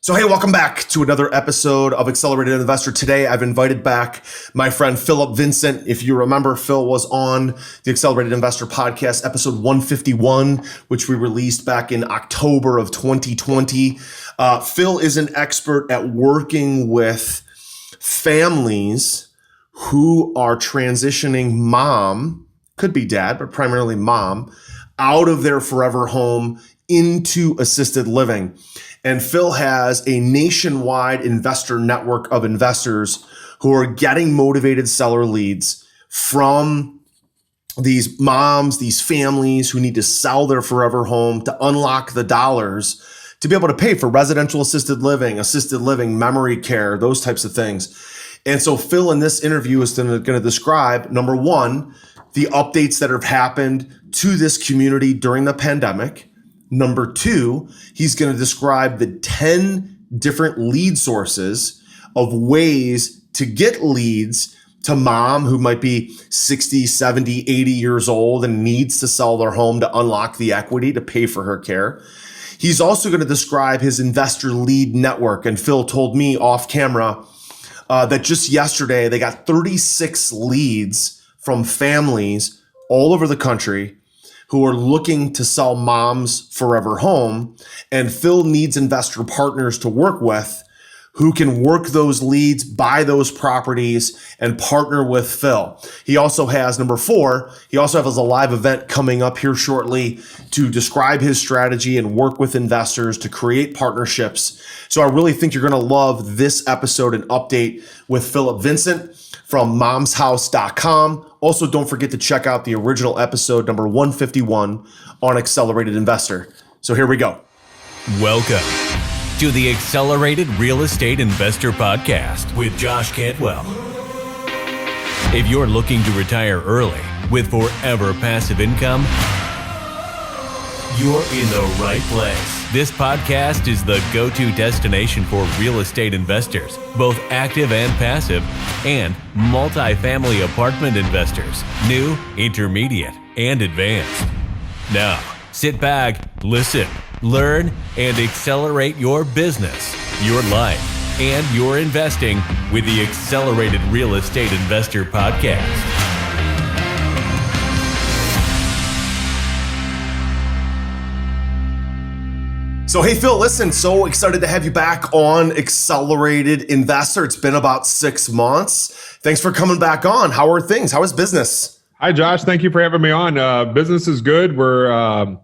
So, hey, welcome back to another episode of Accelerated Investor. Today, I've invited back my friend Phillip Vincent. If you remember, Phil was on the Accelerated Investor podcast, episode 151, which we released back in October of 2020. Phil is an expert at working with families who are transitioning mom, could be dad, but primarily mom, out of their forever home into assisted living. And Phil has a nationwide investor network of investors who are getting motivated seller leads from these moms, these families who need to sell their forever home to unlock the dollars to be able to pay for residential assisted living, memory care, those types of things. And so Phil in this interview is going to describe, number one, the updates that have happened to this community during the pandemic. Number two, he's going to describe the 10 different lead sources of ways to get leads to mom who might be 60, 70, 80 years old and needs to sell their home to unlock the equity to pay for her care. He's also going to describe his investor lead network. And Phil told me off camera that just yesterday they got 36 leads from families all over the country who are looking to sell mom's forever home. And Phil needs investor partners to work with who can work those leads, buy those properties, and partner with Phil. He also has, number four, he also has a live event coming up here shortly to describe his strategy and work with investors to create partnerships. So I really think you're going to love this episode and update with Phillip Vincent from momshouse.com. Also, don't forget to check out the original episode, number 151, on Accelerated Investor. So here we go. Welcome to the Accelerated Real Estate Investor Podcast with Josh Cantwell. If you're looking to retire early with forever passive income, you're in the right place. This podcast is the go-to destination for real estate investors, both active and passive, and multifamily apartment investors, new, intermediate, and advanced. Now, sit back, listen, learn, and accelerate your business, your life, and your investing with the Accelerated Real Estate Investor Podcast. So, hey, Phil, listen, so excited to have you back on Accelerated Investor. It's been about 6 months. Thanks for coming back on. How are things? How is business? Hi, Josh. Thank you for having me on. Business is good. We're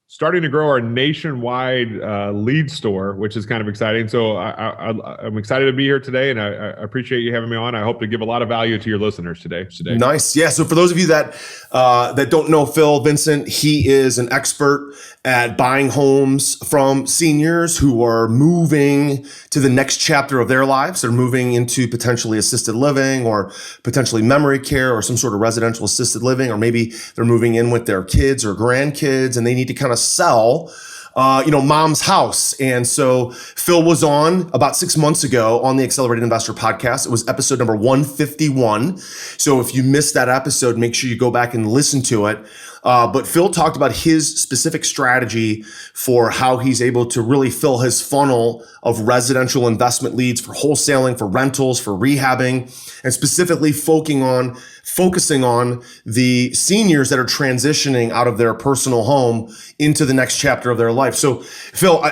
starting to grow our nationwide lead store, which is kind of exciting. So I'm excited to be here today, and I appreciate you having me on. I hope to give a lot of value to your listeners today. Nice. Yeah. So for those of you that don't know Phil Vincent, he is an expert at buying homes from seniors who are moving to the next chapter of their lives. They're moving into potentially assisted living or potentially memory care or some sort of residential assisted living, or maybe they're moving in with their kids or grandkids and they need to kind of sell mom's house. And so Phil was on about 6 months ago on the Accelerated Investor Podcast. It was episode number 151. So if you missed that episode, make sure you go back and listen to it. But Phil talked about his specific strategy for how he's able to really fill his funnel of residential investment leads for wholesaling, for rentals, for rehabbing, and specifically focusing on the seniors that are transitioning out of their personal home into the next chapter of their life. So Phil,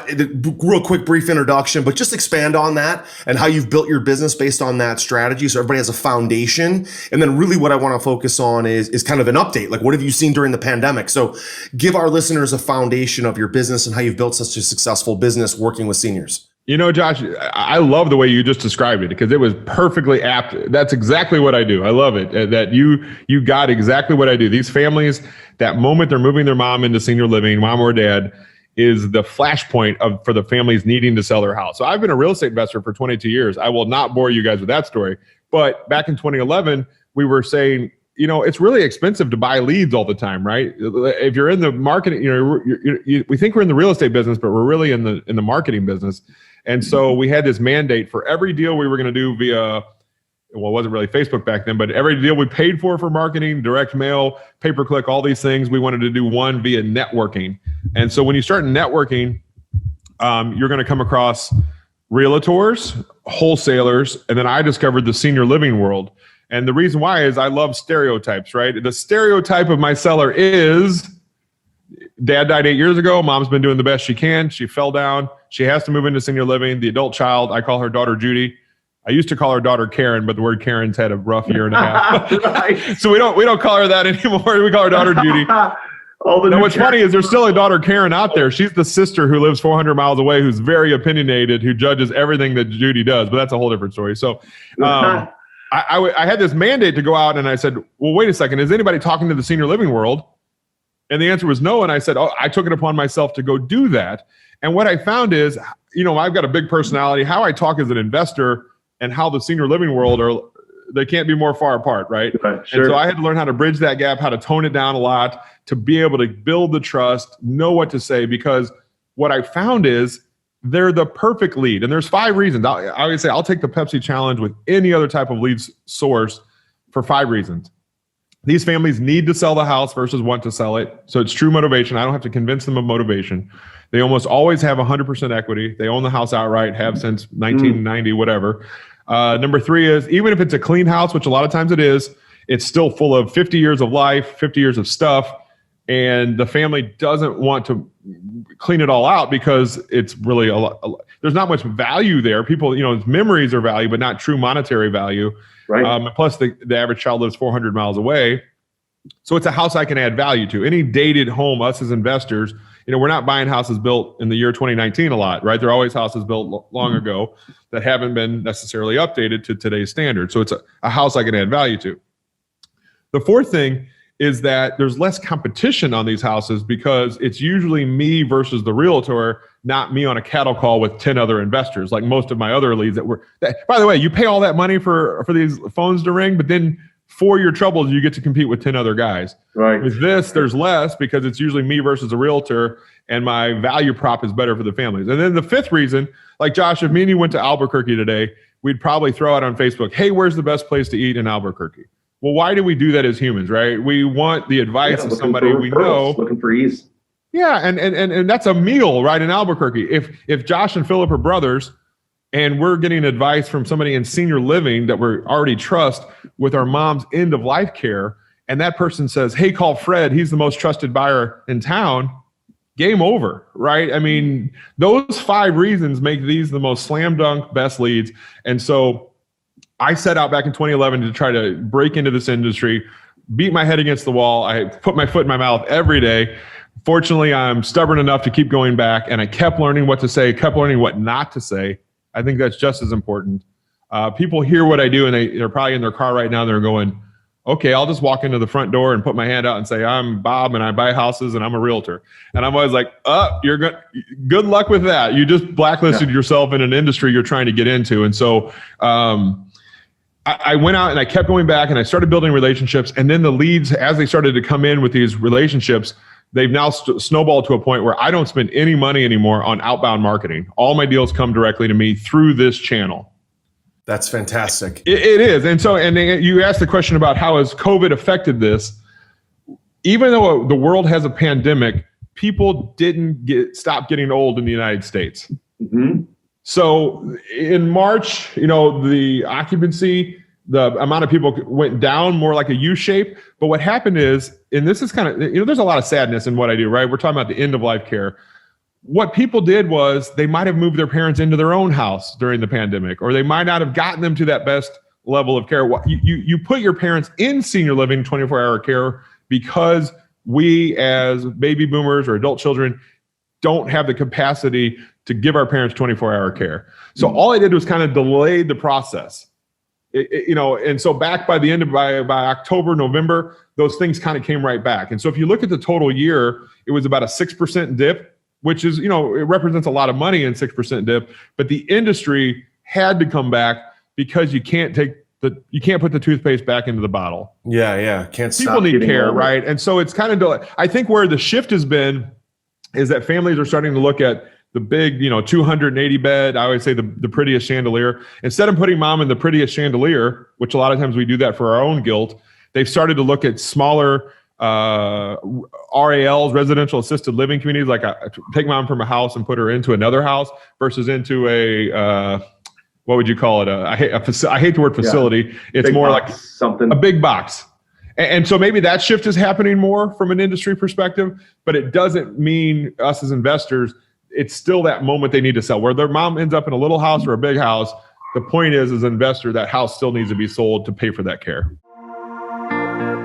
real quick, brief introduction, but just expand on that and how you've built your business based on that strategy. So everybody has a foundation. And then really what I want to focus on is kind of an update. Like, what have you seen during the pandemic? So give our listeners a foundation of your business and how you've built such a successful business working with seniors. You know, Josh, I love the way you just described it because it was perfectly apt. That's exactly what I do. I love it that you got exactly what I do. These families, that moment they're moving their mom into senior living, mom or dad, is the flashpoint for the families needing to sell their house. So I've been a real estate investor for 22 years. I will not bore you guys with that story. But back in 2011, we were saying, it's really expensive to buy leads all the time, right? If you're in the marketing, we think we're in the real estate business, but we're really in the marketing business. And so we had this mandate for every deal we were going to do via, it wasn't really Facebook back then, but every deal we paid for marketing, direct mail, pay-per-click, all these things, we wanted to do one via networking. And so when you start networking, you're going to come across realtors, wholesalers, and then I discovered the senior living world. And the reason why is I love stereotypes, right? The stereotype of my seller is dad died 8 years ago. Mom's been doing the best she can. She fell down. She has to move into senior living. The adult child, I call her daughter Judy. I used to call her daughter Karen, but the word Karen's had a rough year and a half. Right. So we don't call her that anymore. We call her daughter Judy. Now, what's funny is there's still a daughter Karen out there. She's the sister who lives 400 miles away, who's very opinionated, who judges everything that Judy does. But that's a whole different story. So I had this mandate to go out, and I said, well, wait a second. Is anybody talking to the senior living world? And the answer was no. And I said, I took it upon myself to go do that. And what I found is, I've got a big personality. How I talk as an investor and how the senior living world they can't be more far apart, right? Right, sure. And so I had to learn how to bridge that gap, how to tone it down a lot, to be able to build the trust, know what to say, because what I found is they're the perfect lead. And there's 5 reasons. I always say I'll take the Pepsi challenge with any other type of lead source for 5 reasons. These families need to sell the house versus want to sell it. So it's true motivation. I don't have to convince them of motivation. They almost always have 100% equity. They own the house outright, have since 1990, whatever. Number 3 is, even if it's a clean house, which a lot of times it is, it's still full of 50 years of life, 50 years of stuff. And the family doesn't want to clean it all out because it's really a lot, there's not much value there. People, memories are value, but not true monetary value. Right. Plus the average child lives 400 miles away. So it's a house I can add value to. Any dated home, us as investors, we're not buying houses built in the year 2019 a lot, right? There are always houses built long ago that haven't been necessarily updated to today's standard. So it's a house I can add value to. The 4th thing is that there's less competition on these houses because it's usually me versus the realtor, not me on a cattle call with 10 other investors, like most of my other leads by the way, you pay all that money for these phones to ring, but then for your troubles, you get to compete with 10 other guys. Right. With this, there's less because it's usually me versus a realtor, and my value prop is better for the families. And then the 5th reason, like Josh, if me and you went to Albuquerque today, we'd probably throw out on Facebook, hey, where's the best place to eat in Albuquerque? Well, why do we do that as humans, right? We want the advice of somebody we know. Looking for ease. Yeah, and that's a meal, right, in Albuquerque. If Josh and Phillip are brothers, and we're getting advice from somebody in senior living that we already trust with our mom's end of life care, and that person says, hey, call Fred, he's the most trusted buyer in town, game over, right? I mean, those 5 reasons make these the most slam dunk best leads. And so I set out back in 2011 to try to break into this industry, beat my head against the wall. I put my foot in my mouth every day. Fortunately, I'm stubborn enough to keep going back, and I kept learning what to say, kept learning what not to say. I think that's just as important. People hear what I do, and they're probably in their car right now. They're going, okay, I'll just walk into the front door and put my hand out and say, I'm Bob and I buy houses and I'm a realtor. And I'm always like, you're good luck with that. You just blacklisted yourself in an industry you're trying to get into. And so I went out and I kept going back and I started building relationships. And then the leads, as they started to come in with these relationships, they've now snowballed to a point where I don't spend any money anymore on outbound marketing. All my deals come directly to me through this channel. That's fantastic. It is. And so, and you asked the question about how has COVID affected this. Even though the world has a pandemic, people didn't stop getting old in the United States. Mm-hmm. So in March, the occupancy, the amount of people went down more like a U shape. But what happened is, and this is kind of, there's a lot of sadness in what I do, right? We're talking about the end of life care. What people did was they might have moved their parents into their own house during the pandemic, or they might not have gotten them to that best level of care. You put your parents in senior living 24-hour care because we as baby boomers or adult children don't have the capacity to give our parents 24-hour care. So all I did was kind of delay the process. And so back by the end of by October, November, those things kind of came right back. And so if you look at the total year, it was about a 6% dip, which is, it represents a lot of money in 6% dip, but the industry had to come back because you can't put the toothpaste back into the bottle. Yeah. Can't stop. People need care, older. right? And so it's kind of, I think where the shift has been is that families are starting to look at the big, 280 bed, I always say the prettiest chandelier. Instead of putting mom in the prettiest chandelier, which a lot of times we do that for our own guilt, they've started to look at smaller RALs, residential assisted living communities, like take mom from a house and put her into another house versus into a what would you call it? I hate the word facility. Yeah. It's big more box, like something, a big box. And so maybe that shift is happening more from an industry perspective, but it doesn't mean us as investors, it's still that moment they need to sell. Where their mom ends up in a little house or a big house, the point is, as an investor, that house still needs to be sold to pay for that care.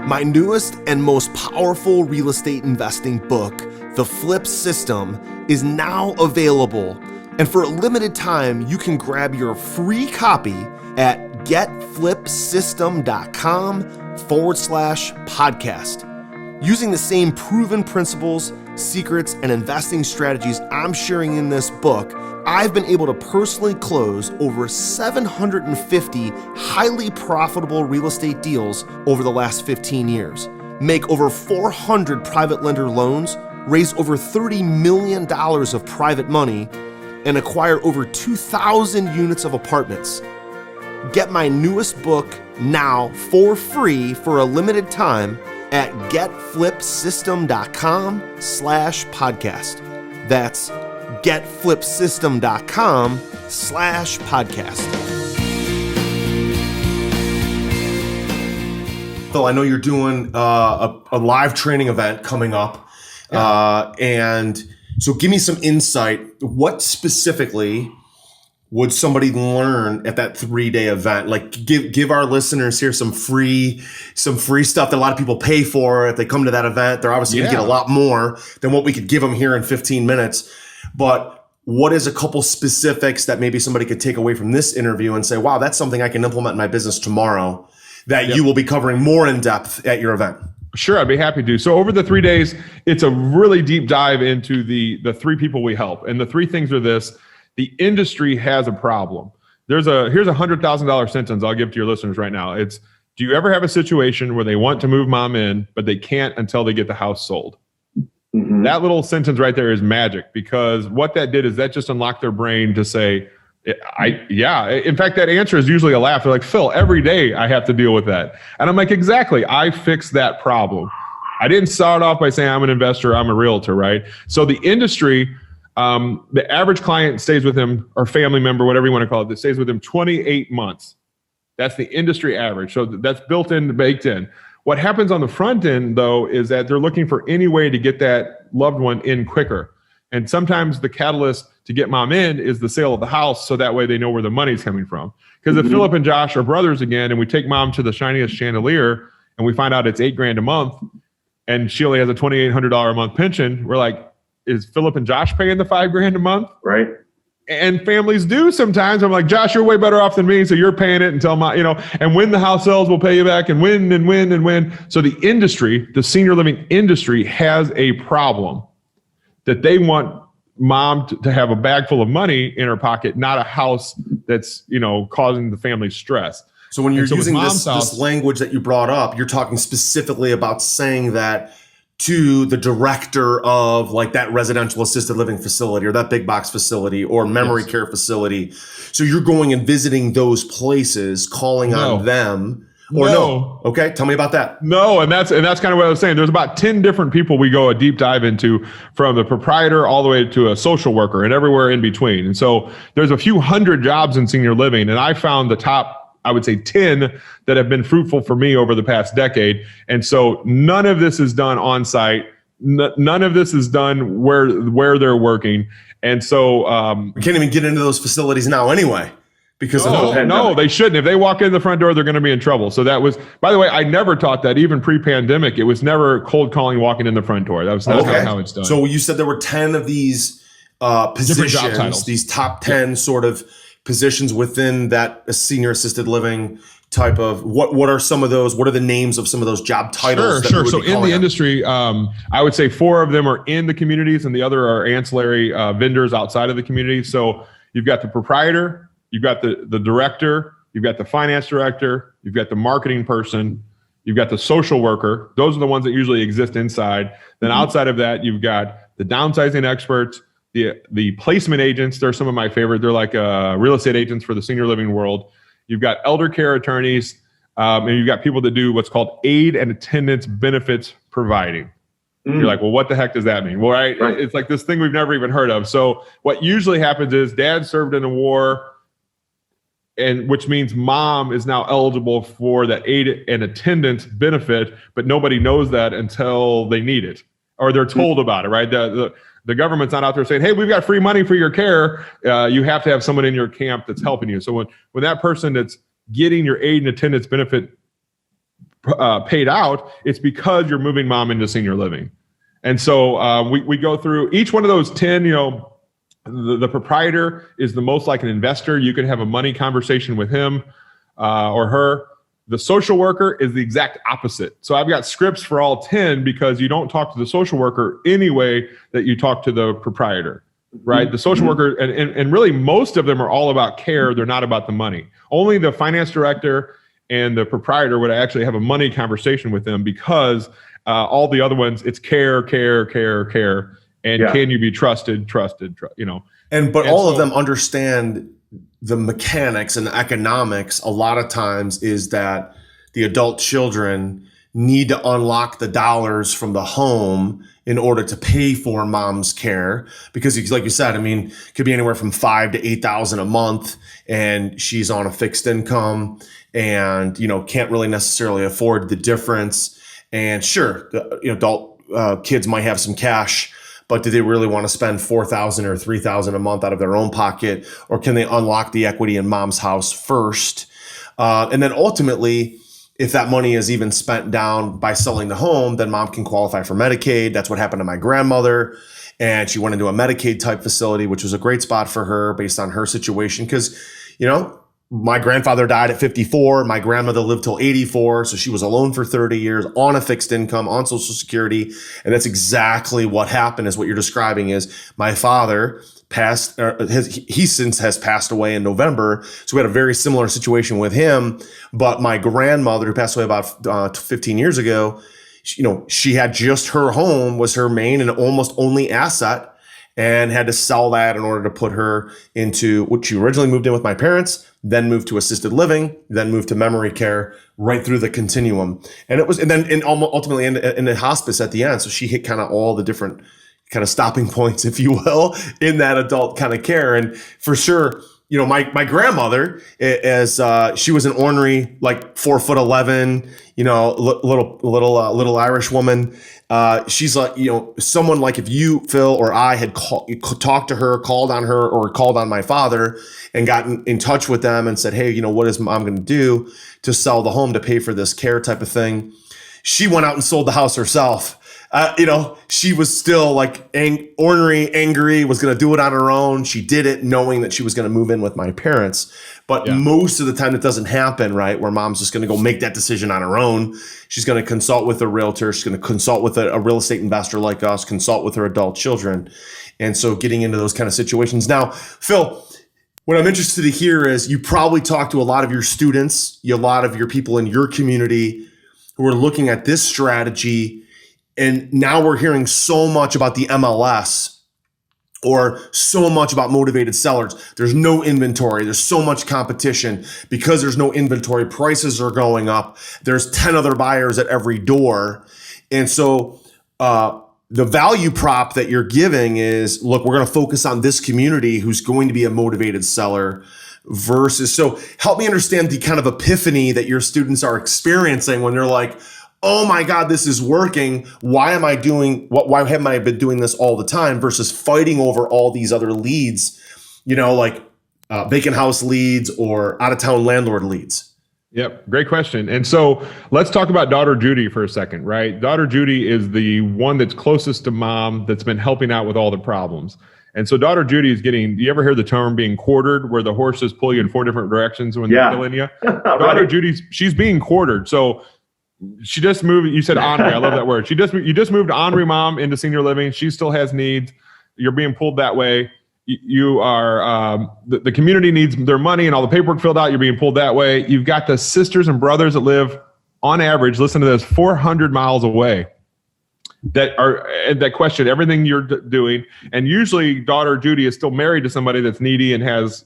My newest and most powerful real estate investing book, The Flip System, is now available. And for a limited time, you can grab your free copy at getflipsystem.com/podcast. Using the same proven principles, secrets, and investing strategies I'm sharing in this book, I've been able to personally close over 750 highly profitable real estate deals over the last 15 years, make over 400 private lender loans, raise over $30 million of private money, and acquire over 2,000 units of apartments. Get my newest book now for free for a limited time at getflipsystem.com/podcast. That's getflipsystem.com/podcast. Phil, I know you're doing a live training event coming up. Yeah. And so give me some insight. What specifically would somebody learn at that 3-day event? Like give our listeners here some free stuff that a lot of people pay for. If they come to that event, they're obviously going to get a lot more than what we could give them here in 15 minutes. But what is a couple specifics that maybe somebody could take away from this interview and say, wow, that's something I can implement in my business tomorrow that you will be covering more in depth at your event? Sure, I'd be happy to. So over the 3 days, it's a really deep dive into the three people we help. And the three things are this: the industry has a problem. Here's a $100,000 sentence I'll give to your listeners right now. It's, do you ever have a situation where they want to move mom in, but they can't until they get the house sold? Mm-hmm. That little sentence right there is magic, because what that did is that just unlocked their brain to say, in fact, that answer is usually a laugh. They're like, Phil, every day I have to deal with that. And I'm like, exactly. I fixed that problem. I didn't start off by saying I'm an investor, I'm a realtor, right? So the industry, the average client stays with him, or family member, whatever you want to call it, that stays with him 28 months. That's the industry average. So that's built in, baked in. What happens on the front end, though, is that they're looking for any way to get that loved one in quicker. And sometimes the catalyst to get mom in is the sale of the house, so that way they know where the money's coming from. Because if Phillip and Josh are brothers again, and we take mom to the shiniest chandelier, and we find out it's $8,000 a month, and she only has a $2,800 a month pension, we're like, is Phillip and Josh paying the $5,000 a month? Right. And families do sometimes. I'm like, Josh, you're way better off than me, so you're paying it until and when the house sells, we'll pay you back, and when and when and when. So the industry, the senior living industry, has a problem that they want mom to have a bag full of money in her pocket, not a house that's, causing the family stress. So when you're using this language that you brought up, you're talking specifically about saying that to the director of like that residential assisted living facility or that big box facility or memory care facility. So you're going and visiting those places, calling on them. Or no. Okay, tell me about that. No, and that's kind of what I was saying. There's about 10 different people we go a deep dive into, from the proprietor all the way to a social worker and everywhere in between. And so there's a few hundred jobs in senior living, and I found the top, I would say 10 that have been fruitful for me over the past decade. And so none of this is done on site. None of this is done where they're working. And so we can't even get into those facilities now anyway. Because no, they shouldn't. If they walk in the front door, they're going to be in trouble. So that was, by the way, I never taught that, even pre-pandemic. It was never cold calling walking in the front door. That's not how it's done. So you said there were 10 of these positions, these top 10 sort of positions within that senior assisted living type of, what are some of those? What are the names of some of those job titles? Sure. So in the industry, I would say 4 of them are in the communities, and the other are ancillary vendors outside of the community. So you've got the proprietor, you've got the director, you've got the finance director, you've got the marketing person, you've got the social worker. Those are the ones that usually exist inside. Then outside of that, you've got the downsizing experts, the placement agents. They're some of my favorite. They're like real estate agents for the senior living world. You've got elder care attorneys, and you've got people that do what's called aid and attendance benefits providing. You're like, well, what the heck does that mean? Well, right. It's like this thing we've never even heard of. So what usually happens is dad served in a war, and which means mom is now eligible for that aid and attendance benefit, but nobody knows that until they need it or they're told about it, right? The government's not out there saying, hey, we've got free money for your care. You have to have someone in your camp that's helping you. So when that person that's getting your aid and attendance benefit paid out, it's because you're moving mom into senior living. And so we go through each one of those 10, the proprietor is the most like an investor. You can have a money conversation with him or her. The social worker is the exact opposite. So I've got scripts for all 10 because you don't talk to the social worker any way that you talk to the proprietor, right? The social worker, and really most of them are all about care. They're not about the money. Only the finance director and the proprietor would actually have a money conversation with them because all the other ones, it's care. And can you be trusted, But all of them understand the mechanics and the economics. A lot of times is that the adult children need to unlock the dollars from the home in order to pay for mom's care. Because like you said, it could be anywhere from $5,000 to $8,000 a month, and she's on a fixed income and, can't really necessarily afford the difference. And sure, adult kids might have some cash, but do they really want to spend $4,000 or $3,000 a month out of their own pocket, or can they unlock the equity in mom's house first? And then ultimately, if that money is even spent down by selling the home, then mom can qualify for Medicaid. That's what happened to my grandmother. And she went into a Medicaid type facility, which was a great spot for her based on her situation. Because, my grandfather died at 54. My grandmother lived till 84. So she was alone for 30 years on a fixed income, on Social Security. And that's exactly what happened, is what you're describing. Is my father passed, he since has passed away in November. So we had a very similar situation with him. But my grandmother, who passed away about 15 years ago, she had just her home was her main and almost only asset, and had to sell that in order to put her into what she originally moved in with my parents, then moved to assisted living, then moved to memory care, right through the continuum. And then ultimately in the hospice at the end. So she hit kind of all the different kind of stopping points, if you will, in that adult kind of care. And for sure, my grandmother, as she was an ornery, like 4'11", little Irish woman. She's like, someone like if you, Phil, or I had talked to her, called on her, or called on my father and gotten in touch with them and said, hey, what is mom going to do to sell the home to pay for this care type of thing? She went out and sold the house herself. She was still like ornery, angry, was going to do it on her own. She did it knowing that she was going to move in with my parents. But most of the time it doesn't happen, right? Where mom's just going to go make that decision on her own. She's going to consult with a realtor. She's going to consult with a real estate investor like us, consult with her adult children. And so getting into those kind of situations. Now, Phil, what I'm interested to hear is you probably talk to a lot of your students, a lot of your people in your community who are looking at this strategy. And now we're hearing so much about the MLS, or so much about motivated sellers. There's no inventory. There's so much competition. Because there's no inventory, prices are going up. There's 10 other buyers at every door. And so the value prop that you're giving is, look, we're going to focus on this community who's going to be a motivated seller versus. So help me understand the kind of epiphany that your students are experiencing when they're like, oh my God, this is working. Why haven't I been doing this all the time, versus fighting over all these other leads, like vacant house leads or out of town landlord leads? Yep. Great question. And so let's talk about daughter Judy for a second, right? Daughter Judy is the one that's closest to mom, that's been helping out with all the problems. And so daughter Judy is getting, you ever hear the term being quartered, where the horses pull you in 4 different directions when they're killing you? Daughter Judy's, she's being quartered. So she just moved. You said Henri. I love that word. You just moved Henri mom into senior living. She still has needs. You're being pulled that way. You are the community needs their money and all the paperwork filled out. You're being pulled that way. You've got the sisters and brothers that live on average, listen to this, 400 miles away, that question everything you're doing. And usually daughter Judy is still married to somebody that's needy and has,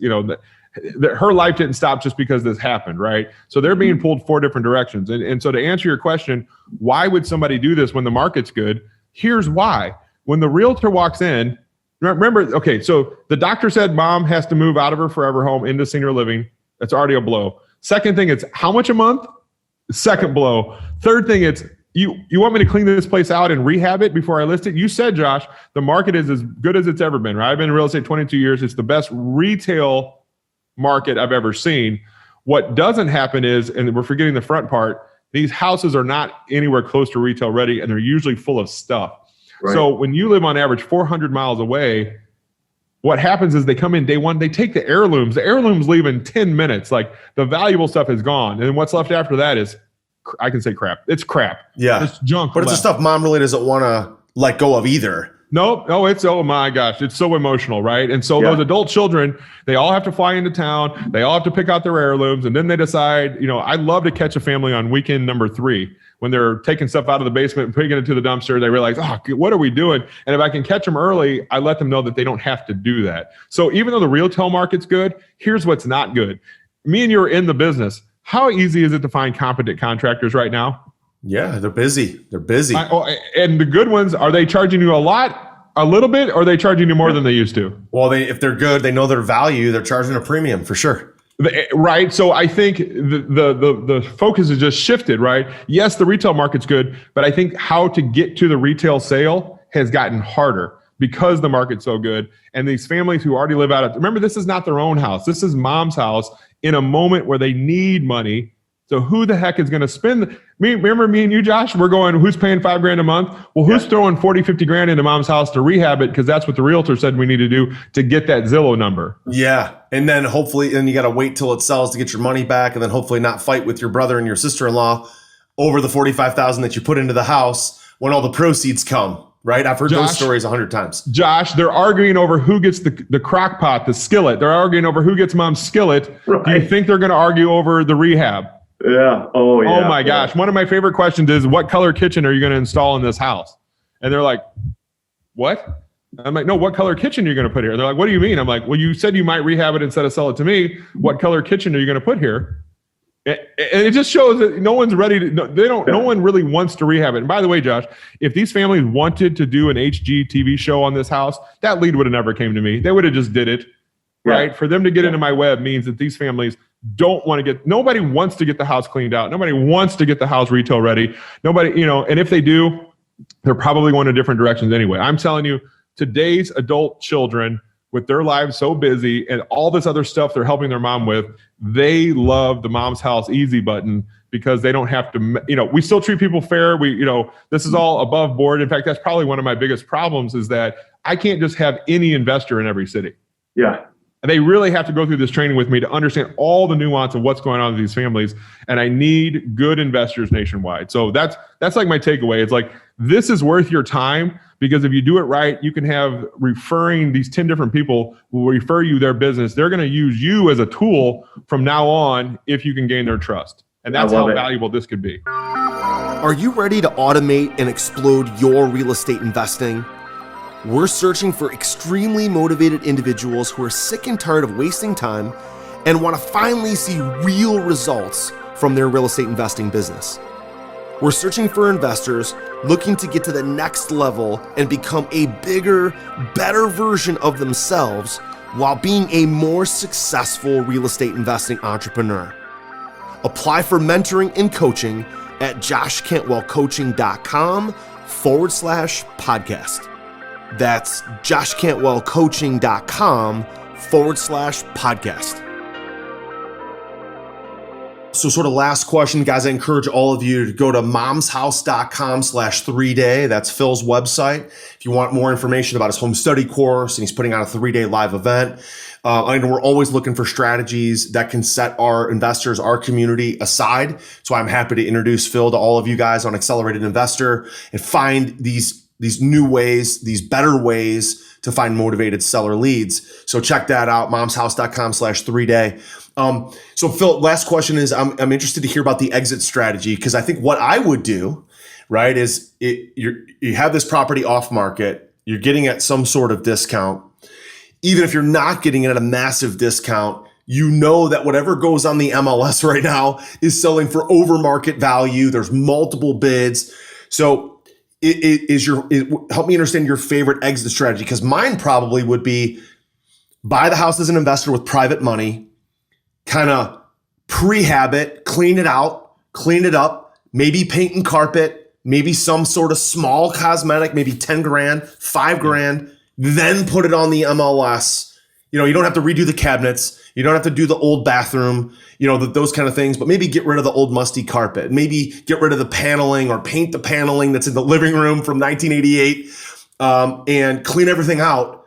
her life didn't stop just because this happened, right? So they're being pulled 4 different directions. And so to answer your question, why would somebody do this when the market's good? Here's why. When the realtor walks in, remember, okay, so the doctor said mom has to move out of her forever home into senior living. That's already a blow. Second thing, it's how much a month? Second blow. Third thing, it's you want me to clean this place out and rehab it before I list it? You said, Josh, the market is as good as it's ever been, right? I've been in real estate 22 years. It's the best retail market I've ever seen. What doesn't happen is, and we're forgetting the front part, these houses are not anywhere close to retail ready, and they're usually full of stuff. Right. So when you live on average 400 miles away, what happens is they come in day one, they take the heirlooms. The heirlooms leave in 10 minutes. Like the valuable stuff is gone. And what's left after that is, I can say crap. It's crap. Yeah. It's junk. But it's the stuff mom really doesn't want to let go of either. No, it's, oh my gosh, it's so emotional, right? And so those adult children, they all have to fly into town. They all have to pick out their heirlooms. And then they decide, I love to catch a family on weekend number 3 when they're taking stuff out of the basement and putting it into the dumpster. They realize, what are we doing? And if I can catch them early, I let them know that they don't have to do that. So even though the retail market's good, here's what's not good. Me and you are in the business. How easy is it to find competent contractors right now? Yeah, they're busy. And the good ones, are they charging you a little bit, or are they charging you more than they used to? Well, if they're good, they know their value. They're charging a premium for sure. Right. So I think the focus is just shifted, right? Yes, the retail market's good, but I think how to get to the retail sale has gotten harder because the market's so good. And these families who already live out of, remember, this is not their own house. This is mom's house in a moment where they need money. So who the heck is going to spend? Remember me and you, Josh, we're going, who's paying $5,000 a month? Well, who's throwing 40, 50 grand into mom's house to rehab it? Because that's what the realtor said we need to do to get that Zillow number. Yeah. And then hopefully, and you got to wait till it sells to get your money back. And then hopefully not fight with your brother and your sister-in-law over the $45,000 that you put into the house when all the proceeds come. Right? I've heard those stories 100 times. Josh, they're arguing over who gets the crock pot, the skillet. They're arguing over who gets mom's skillet. Right. Do you think they're going to argue over the rehab? Yeah. Oh, yeah. Oh, my gosh. One of my favorite questions is, what color kitchen are you going to install in this house? And they're like, what? I'm like, no, what color kitchen are you going to put here? And they're like, what do you mean? I'm like, well, you said you might rehab it instead of sell it to me. What color kitchen are you going to put here? And it just shows that no one's ready to, no one really wants to rehab it. And by the way, Josh, if these families wanted to do an HGTV show on this house, that lead would have never came to me. They would have just did it, right? For them to get into my web means that these families don't want to nobody wants to get the house cleaned out. Nobody wants to get the house retail ready. Nobody, and if they do, they're probably going in different directions anyway. I'm telling you, today's adult children, with their lives so busy and all this other stuff they're helping their mom with, they love the mom's house easy button because they don't have to, we still treat people fair. This is all above board. In fact, that's probably one of my biggest problems is that I can't just have any investor in every city. Yeah. And they really have to go through this training with me to understand all the nuance of what's going on with these families. And I need good investors nationwide. So that's like my takeaway. It's like, this is worth your time, because if you do it right, you can have referring these 10 different people will refer you their business. They're going to use you as a tool from now on if you can gain their trust. And that's how valuable this could be. Are you ready to automate and explode your real estate investing? We're searching for extremely motivated individuals who are sick and tired of wasting time and want to finally see real results from their real estate investing business. We're searching for investors looking to get to the next level and become a bigger, better version of themselves while being a more successful real estate investing entrepreneur. Apply for mentoring and coaching at joshcantwellcoaching.com/podcast. That's joshcantwellcoaching.com/podcast. So sort of last question, guys, I encourage all of you to go to momshouse.com/3day. That's Phil's website. If you want more information about his home study course, and he's putting on a 3-day live event. I know we're always looking for strategies that can set our investors, our community aside. So I'm happy to introduce Phil to all of you guys on Accelerated Investor and find these new ways, these better ways to find motivated seller leads. So check that out, momshouse.com/3day. So Phil, last question is, I'm interested to hear about the exit strategy, because I think what I would do, right, is you have this property off market, you're getting at some sort of discount. Even if you're not getting it at a massive discount, you know that whatever goes on the MLS right now is selling for over market value. There's multiple bids. So help me understand your favorite exit strategy, because mine probably would be buy the house as an investor with private money, kind of prehab it, clean it out, clean it up, maybe paint and carpet, maybe some sort of small cosmetic, maybe 10 grand, 5 grand, then put it on the MLS. You know, you don't have to redo the cabinets. You don't have to do the old bathroom, you know, those kind of things, but maybe get rid of the old musty carpet. Maybe get rid of the paneling or paint the paneling that's in the living room from 1988 and clean everything out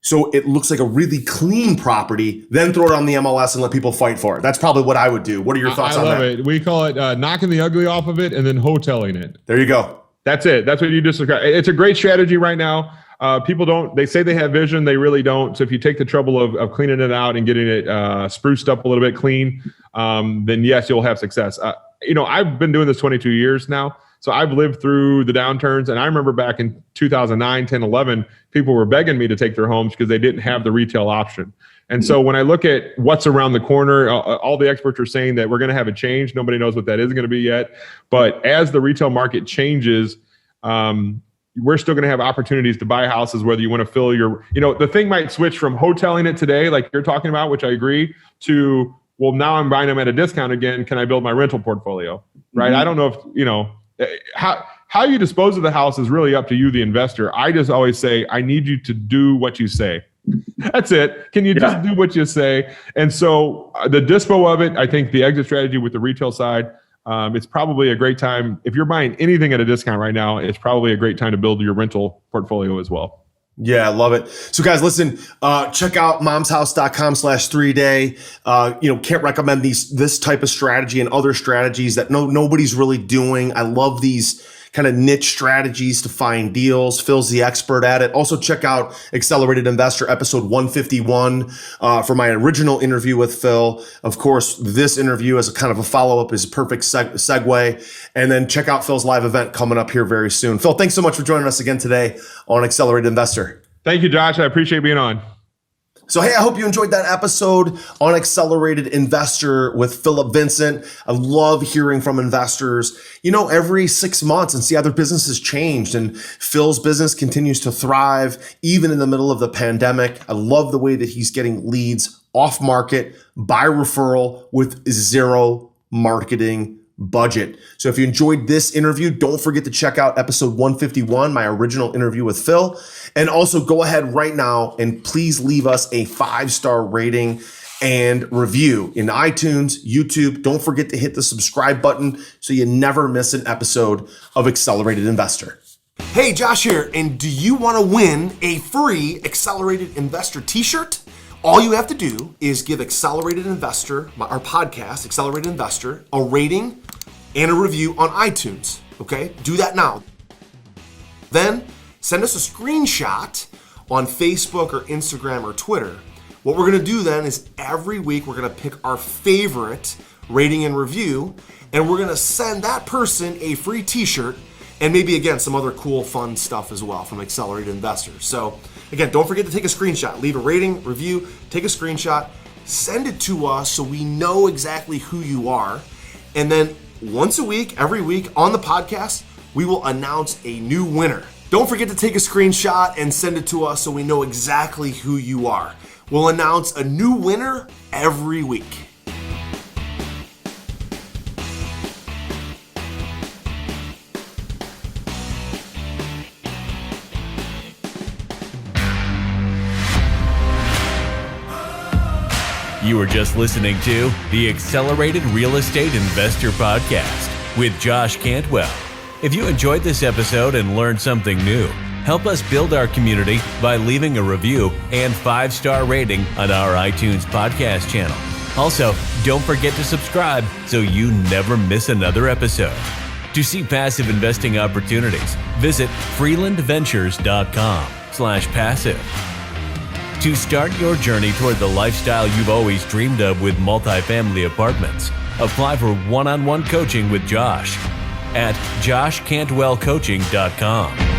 so it looks like a really clean property, then throw it on the MLS and let people fight for it. That's probably what I would do. What are your thoughts on that? I love it. We call it knocking the ugly off of it and then hoteling it. There you go. That's it. That's what you just described. It's a great strategy right now. People they say they have vision. They really don't. So if you take the trouble of cleaning it out and getting it spruced up a little bit clean, then yes, you'll have success. I've been doing this 22 years now. So I've lived through the downturns. And I remember back in 2009, 10, 11, people were begging me to take their homes because they didn't have the retail option. And so when I look at what's around the corner, all the experts are saying that we're going to have a change. Nobody knows what that is going to be yet. But as the retail market changes, we're still going to have opportunities to buy houses, whether you want to fill the thing might switch from hoteling it today, like you're talking about, which I agree, to, well, now I'm buying them at a discount again. Can I build my rental portfolio? Right. Mm-hmm. I don't know if, how you dispose of the house is really up to you, the investor. I just always say, I need you to do what you say. That's it. Can you just do what you say? And so the dispo of it, I think the exit strategy with the retail side, it's probably a great time. If you're buying anything at a discount right now, it's probably a great time to build your rental portfolio as well. Yeah, I love it. So guys, listen, check out momshouse.com/3day. Can't recommend this type of strategy and other strategies that nobody's really doing. I love these kind of niche strategies to find deals. Phil's the expert at it. Also check out Accelerated Investor episode 151 for my original interview with Phil. Of course, this interview as a kind of a follow-up is a perfect segue. And then check out Phil's live event coming up here very soon. Phil, thanks so much for joining us again today on Accelerated Investor. Thank you, Josh. I appreciate being on. So, hey, I hope you enjoyed that episode on Accelerated Investor with Phillip Vincent. I love hearing from investors, every 6 months and see how their business has changed. And Phil's business continues to thrive even in the middle of the pandemic. I love the way that he's getting leads off market by referral with zero marketing budget. So if you enjoyed this interview, don't forget to check out episode 151, my original interview with Phil. And also go ahead right now and please leave us a 5-star rating and review in iTunes, YouTube. Don't forget to hit the subscribe button so you never miss an episode of Accelerated Investor. Hey, Josh here. And do you want to win a free Accelerated Investor t-shirt? All you have to do is give Accelerated Investor, our podcast, Accelerated Investor, a rating and a review on iTunes. Okay? Do that now. Then send us a screenshot on Facebook or Instagram or Twitter. What we're going to do then is every week we're going to pick our favorite rating and review, and we're going to send that person a free t-shirt and maybe, again, some other cool, fun stuff as well from Accelerated Investors. So, again, don't forget to take a screenshot. Leave a rating, review, take a screenshot, send it to us so we know exactly who you are. And then once a week, every week on the podcast, we will announce a new winner. Don't forget to take a screenshot and send it to us so we know exactly who you are. We'll announce a new winner every week. You were just listening to the Accelerated Real Estate Investor Podcast with Josh Cantwell. If you enjoyed this episode and learned something new, help us build our community by leaving a review and 5-star rating on our iTunes podcast channel. Also, don't forget to subscribe so you never miss another episode. To see passive investing opportunities, visit freelandventures.com/passive. To start your journey toward the lifestyle you've always dreamed of with multifamily apartments, apply for one-on-one coaching with Josh at joshcantwellcoaching.com.